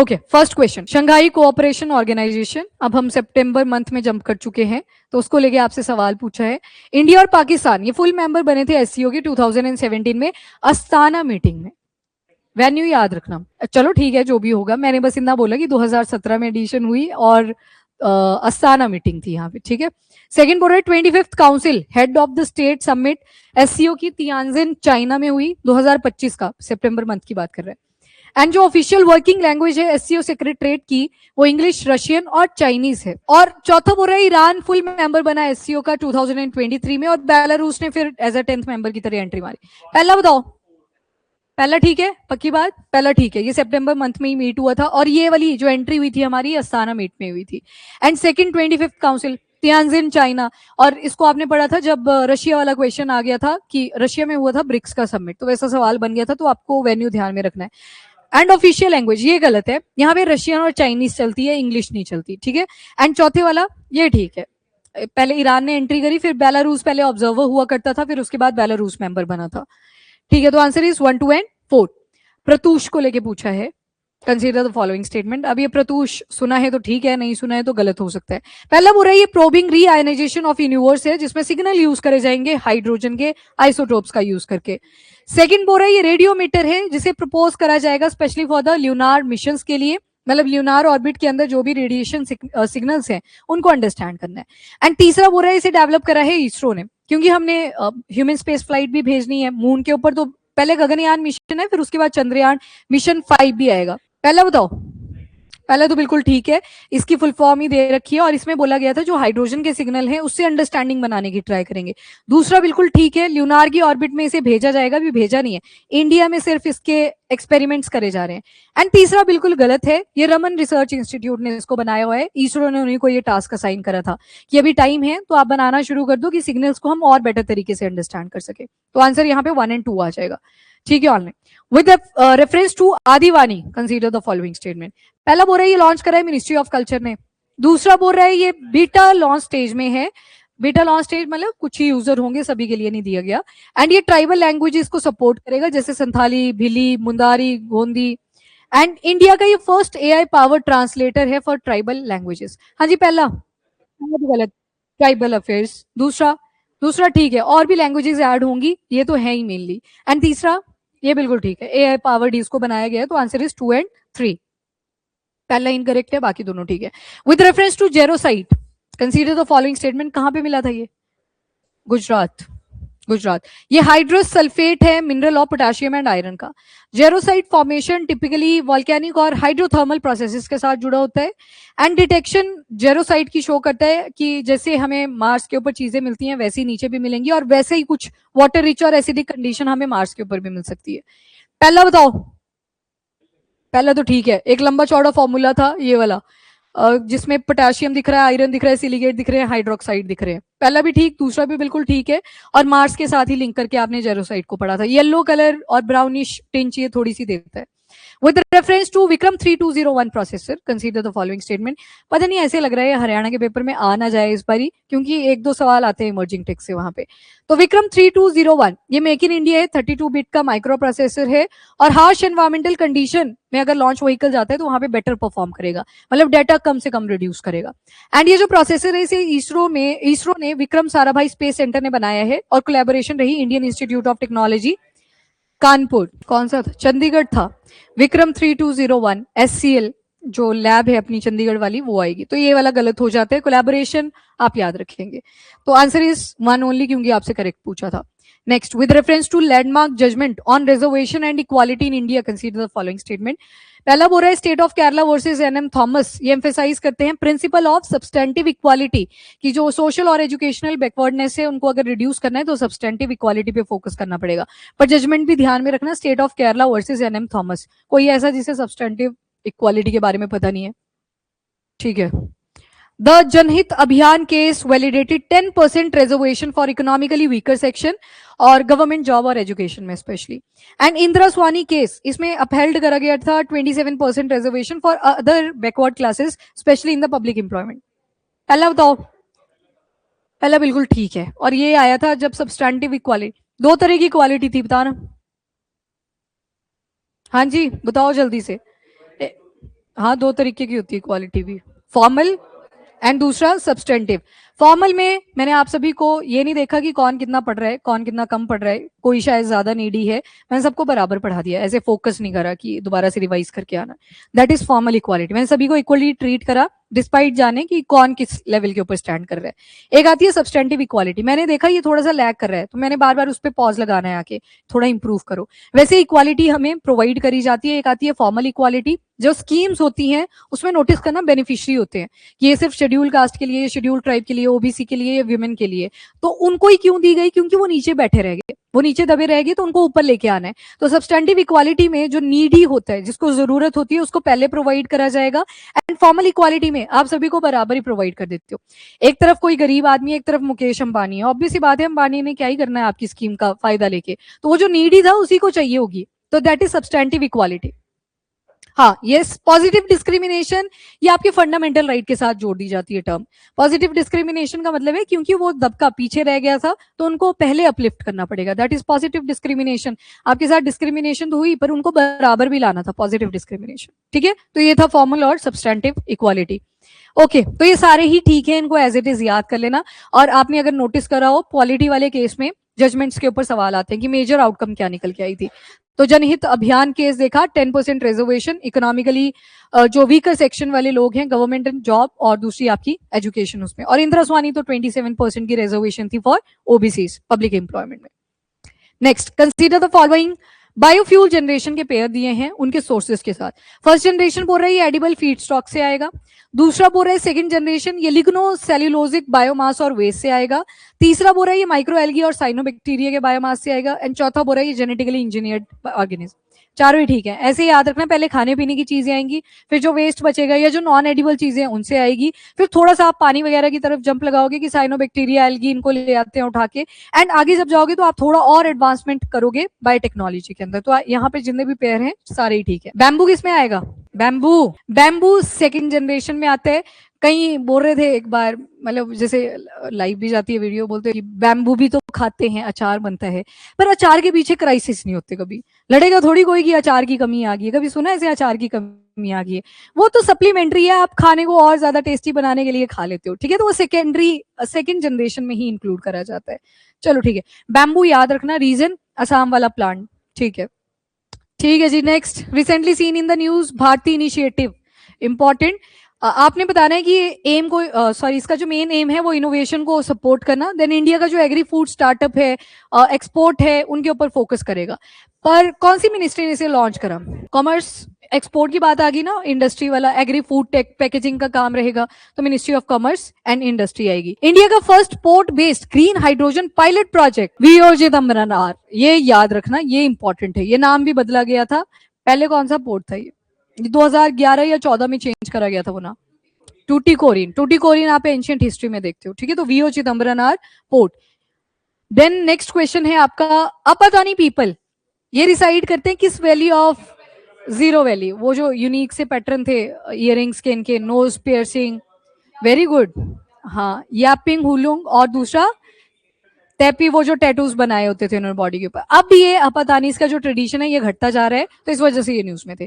Okay, first question, Shanghai cooperation organisation, अब हम सितंबर month में जंप कर चुके हैं, तो उसको लेके आपसे सवाल पूछा है। इंडिया और पाकिस्तान ये फुल मेंबर बने थे एससीओ के 2017 में अस्ताना मीटिंग में। वेन्यू याद रखना, चलो ठीक है जो भी होगा, मैंने बस इतना बोला कि 2017 में एडिशन हुई और अस्ताना मीटिंग थी यहाँ पे, ठीक है। सेकंड बोल रहे 25th council head of the state summit SCO की तियानजिन चाइना में हुई 2025 का, सितंबर मंथ की बात कर रहे हैं। एंड जो ऑफिशियल वर्किंग लैंग्वेज है एससीओ सेक्रेटरीट की वो इंग्लिश, रशियन और चाइनीज है। और चौथा बोल रहा है ईरान फुल मेंबर बना एससीओ का 2023 में और बेलारूस ने फिर एज अ 10th मेंबर की तरह एंट्री मारी। पहला बताओ, पहला ठीक है, पक्की बात, पहला ठीक है, ये सितंबर मंथ में ही मीट हुआ था और ये वाली जो एंट्री हुई थी हमारी अस्ताना मीट में हुई थी। And second 25th council Tianjin China, और इसको आपने पढ़ा था जब रशिया वाला क्वेश्चन आ गया था कि रशिया में हुआ था ब्रिक्स का समिट, तो वैसा सवाल बन गया था, तो आपको वेन्यू ध्यान में रखना है। एंड ऑफिशियल लैंग्वेज ये गलत है, यहाँ पे रशियन और चाइनीज चलती है, इंग्लिश नहीं चलती, ठीक है। एंड चौथे वाला ये ठीक है, पहले ईरान ने एंट्री करी, फिर बेलारूस पहले ऑब्जर्वर हुआ करता था, फिर उसके बाद बेलारूस मेंबर बना था, ठीक है। तो आंसर इज 1, 2 एंड 4। प्रतूष को लेके पूछा है, कंसीडर द फॉलोइंग स्टेटमेंट। अब ये प्रतूष सुना है तो ठीक है, नहीं सुना है तो गलत हो सकता है। पहला बोल रहा है ये प्रोबिंग रीआयोनाइजेशन ऑफ यूनिवर्स है जिसमें सिग्नल यूज करे जाएंगे हाइड्रोजन के आइसोटोप्स का यूज करके। सेकंड बोल रहा है ये रेडियोमीटर है जिसे प्रपोज करा जाएगा स्पेशली फॉर द ल्यूनार मिशन के लिए, मतलब ल्यूनार ऑर्बिट के अंदर जो भी रेडिएशन सिग्नल्स हैं उनको अंडरस्टैंड करना है। एंड तीसरा बोल रहा है इसे डेवलप करा है इसरो ने, क्योंकि हमने ह्यूमन स्पेस फ्लाइट भी भेजनी है मून के ऊपर, तो पहले गगनयान मिशन है, फिर उसके बाद चंद्रयान मिशन 5 भी आएगा। पहला बताओ, पहला तो बिल्कुल ठीक है, इसकी फुल फॉर्म ही दे रखी है और इसमें बोला गया था जो हाइड्रोजन के सिग्नल हैं उससे अंडरस्टैंडिंग बनाने की ट्राई करेंगे। दूसरा बिल्कुल ठीक है, ल्यूनार की ऑर्बिट में इसे भेजा जाएगा, भी भेजा नहीं है, इंडिया में सिर्फ इसके एक्सपेरिमेंट्स करे जा रहे हैं। एंड तीसरा बिल्कुल गलत है, ये रमन रिसर्च इंस्टीट्यूट ने इसको बनाया हुआ है, इसरो ने उन्हीं को ये टास्क असाइन करा था कि अभी टाइम है तो आप बनाना शुरू कर दो कि सिग्नल्स को हम और बेटर तरीके से अंडरस्टैंड कर सके। तो आंसर यहाँ पे 1 एंड 2 आ जाएगा, ठीक है। ऑनलाइन विद रेफरेंस टू आदिवानी कंसीडर द फॉलोइंग स्टेटमेंट। पहला बोल रहा है ये लॉन्च करा है मिनिस्ट्री ऑफ कल्चर ने, दूसरा बोल रहा है ये बीटा लॉन्च स्टेज में है, बीटा लॉन्च स्टेज मतलब कुछ ही यूजर होंगे, सभी के लिए नहीं दिया गया। एंड ये ट्राइबल लैंग्वेजेस को सपोर्ट करेगा जैसे संथाली, भिली, मुंदारी, गोंदी। एंड इंडिया का ये फर्स्ट एआई पावर ट्रांसलेटर है फॉर ट्राइबल लैंग्वेजेस। हाँ जी, पहला गलत, ट्राइबल अफेयर्स। दूसरा, दूसरा ठीक है, और भी लैंग्वेजेस ऐड होंगी, ये तो है ही मेनली। एंड तीसरा ये बिल्कुल ठीक है, एआई पावर्ड इसको बनाया गया है, तो आंसर इज 2 एंड 3। पहला इनकरेक्ट है, बाकी दोनों ठीक है। With reference to jarosite consider the following statement. कहां पे मिला था ये? गुजरात, गुजरात। ये हाइड्रस सल्फेट है, mineral of potassium and iron का। जेरोसाइट फॉर्मेशन टिपिकली वॉल्केनिक और हाइड्रोथर्मल प्रोसेसेस के साथ जुड़ा होता है। एंड डिटेक्शन जेरोसाइट की शो करता है कि जैसे हमें मार्स के ऊपर चीजें मिलती हैं वैसे ही नीचे भी मिलेंगी, और वैसे ही कुछ वाटर रिच और एसिडिक कंडीशन हमें मार्स के ऊपर भी मिल सकती है। पहला बताओ, पहला तो ठीक है, एक लंबा चौड़ा फॉर्मूला था ये वाला जिसमें पोटेशियम दिख रहा है, आयरन दिख रहा है, सिलिकेट दिख रहे हैं, हाइड्रोक्साइड दिख रहे हैं। पहला भी ठीक, दूसरा भी बिल्कुल ठीक है, और मार्स के साथ ही लिंक करके आपने जेरोसाइट को पढ़ा था। येलो कलर और ब्राउनिश टिंच ये थोड़ी सी देता है। With reference to Vikram 3201 processor consider the following statement. पता नहीं ऐसे लग रहा है हरियाणा के पेपर में आ ना जाए इस बारी, क्योंकि एक दो सवाल आते हैं इमर्जिंग टेक्स्ट से वहां पे। तो विक्रम 3201 ये मेक इन इंडिया है, 32 बिट का माइक्रो प्रोसेसर है, और हार्श एनवायरमेंटल कंडीशन में अगर लॉन्च व्हीकल जाता है तो वहां पे बेटर परफॉर्म करेगा, मतलब डाटा कम से कम रिड्यूस करेगा। एंड ये जो प्रोसेसर है इसे इसरो ने विक्रम साराभाई स्पेस सेंटर ने बनाया है, और कोलैबोरेशन रही Indian institute of technology Kanpur, कौन सा था, चंडीगढ़ था। विक्रम 3201 एससीएल जो लैब है अपनी चंडीगढ़ वाली वो आएगी, तो ये वाला गलत हो जाता है, कोलैबोरेशन आप याद रखेंगे। तो आंसर इज 1 ओनली, क्योंकि आपसे करेक्ट पूछा था। Next, with reference to landmark judgment on reservation and equality in India consider the following statement. पहला बोल रहा है state of Kerala versus NM Thomas, ये एम्फेसाइज करते हैं प्रिंसिपल ऑफ सब्सटेंटिव इक्वालिटी, कि जो सोशल और एजुकेशनल बैकवर्डनेस है उनको अगर रिड्यूस करना है तो सब्सटेंटिव इक्वालिटी पे फोकस करना पड़ेगा। पर जजमेंट भी ध्यान में रखना, state of Kerala versus NM Thomas, कोई ऐसा जिसे सब्सटेंटिव इक्वालिटी के बारे में पता नहीं है, ठीक है। द जनहित अभियान case validated 10% reservation for economically weaker section और गवर्नमेंट जॉब और एजुकेशन में specially. And Indira Swani case, इसमें अपहेल्ड करा गया था 27% reservation for other backward classes specially in the public employment. पहला बताओ, पहला बिल्कुल ठीक है, और ये आया था जब सब्सटेंटिव इक्वालिटी, दो तरह की इक्वालिटी थी, बताना। हाँ जी बताओ जल्दी से। हाँ, दो तरीके की होती है इक्वालिटी भी, फॉर्मल एंड दूसरा सब्सटेंटिव। फॉर्मल में मैंने आप सभी को ये नहीं देखा कि कौन कितना पढ़ रहा है, कौन कितना कम पढ़ रहा है, कोई शायद ज्यादा नीडी है, मैंने सबको बराबर पढ़ा दिया, ऐसे फोकस नहीं करा कि दोबारा से रिवाइज करके आना। दैट इज फॉर्मल इक्वालिटी, मैंने सभी को इक्वली ट्रीट करा डिस्पाइट जाने कि कौन किस लेवल के ऊपर स्टैंड कर रहा है। एक आती है सब्सटेंटिव इक्वालिटी, मैंने देखा ये थोड़ा सा लैग कर रहा है, तो मैंने बार बार उस पर पॉज लगाना है आके, थोड़ा इंप्रूव करो। वैसे इक्वालिटी हमें प्रोवाइड करी जाती है। एक आती है फॉर्मल इक्वालिटी, जो स्कीम्स होती हैं उसमें नोटिस करना बेनिफिशियरी होते हैं कि ये सिर्फ शेड्यूल कास्ट के लिए, शेड्यूल ट्राइब के लिए, ओबीसी के लिए, विमेन के लिए, तो उनको ही क्यों दी गई, क्योंकि वो नीचे बैठे रह गए, वो नीचे दबे रह गए, तो उनको ऊपर लेके आना है। तो सब्सटेंटिव इक्वालिटी में जो नीडी होता है, जिसको जरूरत होती है, उसको पहले प्रोवाइड करा जाएगा। एंड फॉर्मल इक्वालिटी में आप सभी को बराबर ही प्रोवाइड कर देते हो। एक तरफ कोई गरीब आदमी है, एक तरफ मुकेश अंबानी है, ऑब्वियस सी बात है अंबानी ने क्या ही करना है आपकी स्कीम का फायदा लेके, तो वो जो नीडी था उसी को चाहिए होगी, तो दैट इज सब्सटेंटिव इक्वालिटी। हाँ, यस, पॉजिटिव डिस्क्रिमिनेशन ये आपके फंडामेंटल राइट के साथ जोड़ दी जाती है टर्म। पॉजिटिव डिस्क्रिमिनेशन का मतलब है क्योंकि वो दबका पीछे रह गया था तो उनको पहले अपलिफ्ट करना पड़ेगा, दैट इज पॉजिटिव डिस्क्रिमिनेशन। आपके साथ डिस्क्रिमिनेशन तो हुई पर उनको बराबर भी लाना था, पॉजिटिव डिस्क्रिमिनेशन। ठीक है, तो ये था फॉर्मल और सब्सटेंटिव इक्वालिटी। ओके, तो ये सारे ही ठीक है, इनको एज इट इज याद कर लेना। और आपने अगर नोटिस करा हो, पॉलिटी वाले केस में जजमेंट्स के ऊपर सवाल आते हैं कि मेजर आउटकम क्या निकल के आई थी। तो जनहित अभियान केस देखा, 10% रिजर्वेशन, इकोनॉमिकली जो वीकर सेक्शन वाले लोग हैं, गवर्नमेंट एंड जॉब, और दूसरी आपकी एजुकेशन उसमें। और इंदिरा स्वानी तो 27% की रिजर्वेशन थी फॉर ओबीसीज पब्लिक एम्प्लॉयमेंट में। Next, consider the following biofuel generation के पेयर दिए हैं उनके सोर्सेज के साथ। फर्स्ट जनरेशन बोल रहा है ये एडिबल फीड स्टॉक से आएगा। दूसरा बोल रहा है सेकंड जनरेशन ये लिग्नो सेल्यूलोजिक बायोमास और वेस्ट से आएगा। तीसरा बोल रहा है ये माइक्रो एल्गी और साइनोबैक्टीरिया के बायोमास से आएगा। एंड चौथा बोल रहा है ये जेनेटिकली इंजीनियर्ड ऑर्गेनिज्म। चारों ही ठीक है, ऐसे याद रखना, पहले खाने पीने की चीजें आएंगी, फिर जो वेस्ट बचेगा या जो नॉन एडिबल चीजें हैं उनसे आएगी, फिर थोड़ा सा आप पानी वगैरह की तरफ जंप लगाओगे कि साइनोबैक्टीरिया, एल्गी, इनको ले आते हैं उठा के। एंड आगे जब जाओगे तो आप थोड़ा और एडवांसमेंट करोगे बायोटेक्नोलॉजी के अंदर। तो यहाँ पे जितने भी पेयर हैं सारे ही ठीक है। बैम्बू किसमें आएगा? बैम्बू सेकंड जनरेशन में आता है। कहीं बोल रहे थे एक बार, मतलब जैसे लाइव भी जाती है वीडियो, बोलते हैं कि बैम्बू भी तो खाते हैं, अचार बनता है, पर अचार के पीछे क्राइसिस नहीं होते कभी। लड़ेगा थोड़ी कोई कि अचार की कमी आ गई है, कभी सुना ऐसे अचार की कमी आ गई है? वो तो सप्लीमेंट्री है, आप खाने को और ज्यादा टेस्टी बनाने के लिए खा लेते हो, ठीक है, तो वो सेकेंड जनरेशन में ही इंक्लूड करा जाता है। चलो ठीक है, बैम्बू याद रखना, रीजन असम वाला प्लांट, ठीक है। ठीक है जी, next, recently seen in the news भारतीय इनिशिएटिव, इंपॉर्टेंट। आपने बताना है कि एम को, सॉरी, इसका जो मेन एम है वो इनोवेशन को सपोर्ट करना। देन इंडिया का जो एग्री फूड स्टार्टअप है, एक्सपोर्ट है, उनके ऊपर फोकस करेगा। पर कौन सी मिनिस्ट्री ने इसे लॉन्च करा? कॉमर्स। एक्सपोर्ट की बात आ गई ना, इंडस्ट्री वाला एग्री फूड टेक पैकेजिंग का काम रहेगा, तो ministry of commerce and industry आएगी। इंडिया का first port based green hydrogen pilot project VO Chidambaranar, ये याद रखना, ये इंपॉर्टेंट है। ये नाम भी बदला गया था, पहले कौन सा पोर्ट था ये 2011 या 14 में चेंज करा गया था वो नाम, टूटीकोरिन आप एंशिएंट हिस्ट्री में देखते हो, ठीक है। तो VO Chidambaranar port. Then next question है आपका, अपातानी पीपल ये रिसाइड करते हैं किस वैली ऑफ जीरो वैली? वो जो यूनिक से पैटर्न थे इयररिंग्स के, इनके नोज पियर्सिंग, वेरी गुड, हाँ, यापिंग हुलुंग, और दूसरा तैपी, वो जो टैटूज बनाए होते थे उन्होंने बॉडी के ऊपर। अब ये अपातानीस का जो ट्रेडिशन है ये घटता जा रहा है, तो इस वजह से ये न्यूज में थे।